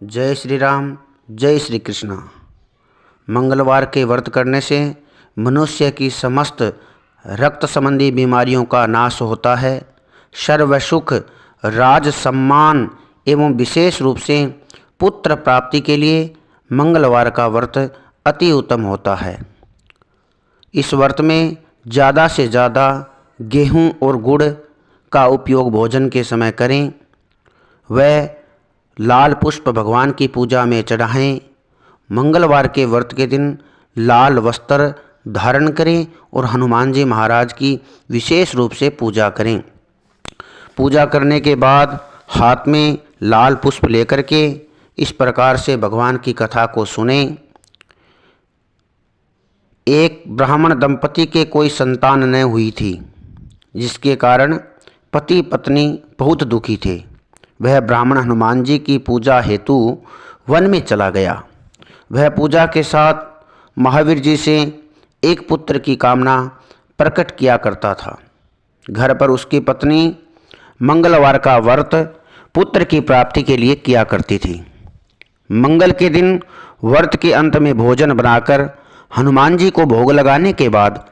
जय श्री राम, जय श्री कृष्ण। मंगलवार के व्रत करने से मनुष्य की समस्त रक्त संबंधी बीमारियों का नाश होता है। सर्व सुख, राज सम्मान एवं विशेष रूप से पुत्र प्राप्ति के लिए मंगलवार का व्रत अति उत्तम होता है। इस व्रत में ज़्यादा से ज़्यादा गेहूं और गुड़ का उपयोग भोजन के समय करें। वह लाल पुष्प भगवान की पूजा में चढ़ाएं। मंगलवार के व्रत के दिन लाल वस्त्र धारण करें और हनुमान जी महाराज की विशेष रूप से पूजा करें। पूजा करने के बाद हाथ में लाल पुष्प लेकर के इस प्रकार से भगवान की कथा को सुनें। एक ब्राह्मण दंपति के कोई संतान न हुई थी, जिसके कारण पति पत्नी बहुत दुखी थे। वह ब्राह्मण हनुमान जी की पूजा हेतु वन में चला गया। वह पूजा के साथ महावीर जी से एक पुत्र की कामना प्रकट किया करता था। घर पर उसकी पत्नी मंगलवार का व्रत पुत्र की प्राप्ति के लिए किया करती थी। मंगल के दिन व्रत के अंत में भोजन बनाकर हनुमान जी को भोग लगाने के बाद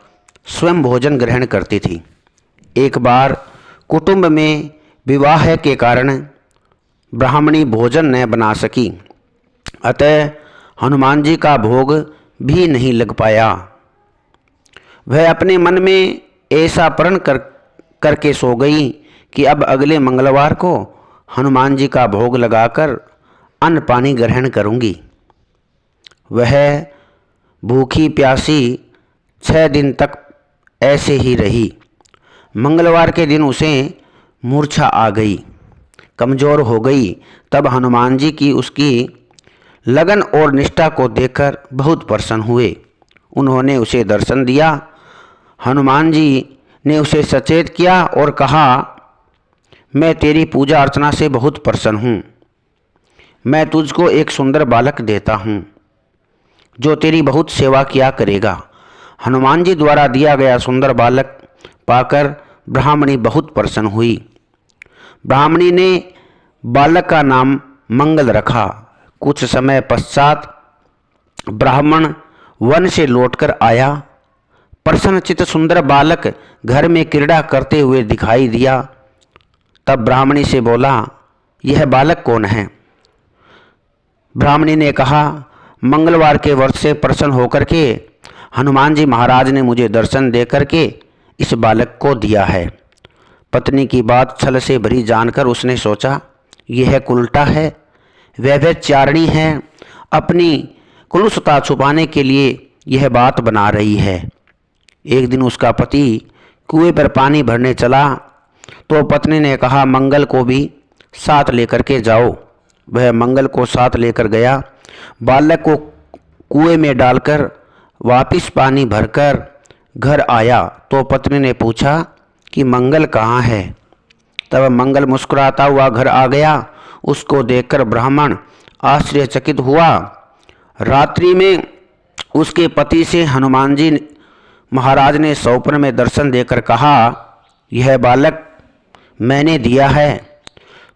स्वयं भोजन ग्रहण करती थी। एक बार कुटुंब में विवाह के कारण ब्राह्मणी भोजन न बना सकी, अतः हनुमान जी का भोग भी नहीं लग पाया। वह अपने मन में ऐसा प्रण करके सो गई कि अब अगले मंगलवार को हनुमान जी का भोग लगाकर अन्न पानी ग्रहण करूंगी। वह भूखी प्यासी 6 दिन तक ऐसे ही रही। मंगलवार के दिन उसे मूर्छा आ गई, कमज़ोर हो गई। तब हनुमान जी की उसकी लगन और निष्ठा को देखकर बहुत प्रसन्न हुए। उन्होंने उसे दर्शन दिया। हनुमान जी ने उसे सचेत किया और कहा, मैं तेरी पूजा अर्चना से बहुत प्रसन्न हूँ। मैं तुझको एक सुंदर बालक देता हूँ जो तेरी बहुत सेवा किया करेगा। हनुमान जी द्वारा दिया गया सुंदर बालक पाकर ब्राह्मणी बहुत प्रसन्न हुई। ब्राह्मणी ने बालक का नाम मंगल रखा। कुछ समय पश्चात ब्राह्मण वन से लौटकर आया। प्रसन्नचित्त सुंदर बालक घर में क्रीड़ा करते हुए दिखाई दिया। तब ब्राह्मणी से बोला, यह बालक कौन है? ब्राह्मणी ने कहा, मंगलवार के व्रत से प्रसन्न होकर के हनुमान जी महाराज ने मुझे दर्शन दे करके इस बालक को दिया है। पत्नी की बात छल से भरी जानकर उसने सोचा, यह कुलटा है, व्यभिचारिणी है, अपनी कुलुषता छुपाने के लिए यह बात बना रही है। एक दिन उसका पति कुएं पर पानी भरने चला तो पत्नी ने कहा, मंगल को भी साथ लेकर के जाओ। वह मंगल को साथ लेकर गया। बालक को कुएं में डालकर वापिस पानी भरकर घर आया तो पत्नी ने पूछा कि मंगल कहाँ है? तब मंगल मुस्कुराता हुआ घर आ गया। उसको देखकर ब्राह्मण आश्चर्यचकित हुआ। रात्रि में उसके पति से हनुमान जी महाराज ने स्वप्न में दर्शन देकर कहा, यह बालक मैंने दिया है।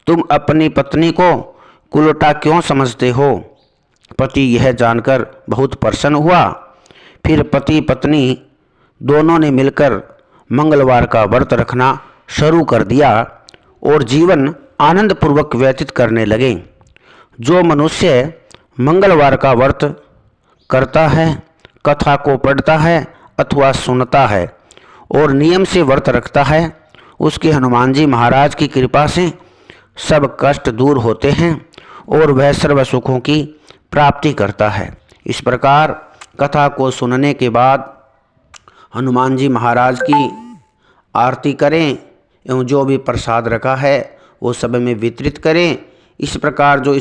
तुम अपनी पत्नी को कुलटा क्यों समझते हो? पति यह जानकर बहुत प्रसन्न हुआ। फिर पति पत्नी दोनों ने मिलकर मंगलवार का व्रत रखना शुरू कर दिया और जीवन आनंद पूर्वक व्यतीत करने लगे। जो मनुष्य मंगलवार का व्रत करता है, कथा को पढ़ता है अथवा सुनता है और नियम से व्रत रखता है, उसके हनुमान जी महाराज की कृपा से सब कष्ट दूर होते हैं और वह सर्व सुखों की प्राप्ति करता है। इस प्रकार कथा को सुनने के बाद हनुमान जी महाराज की आरती करें एवं जो भी प्रसाद रखा है वो सब में वितरित करें। इस प्रकार जो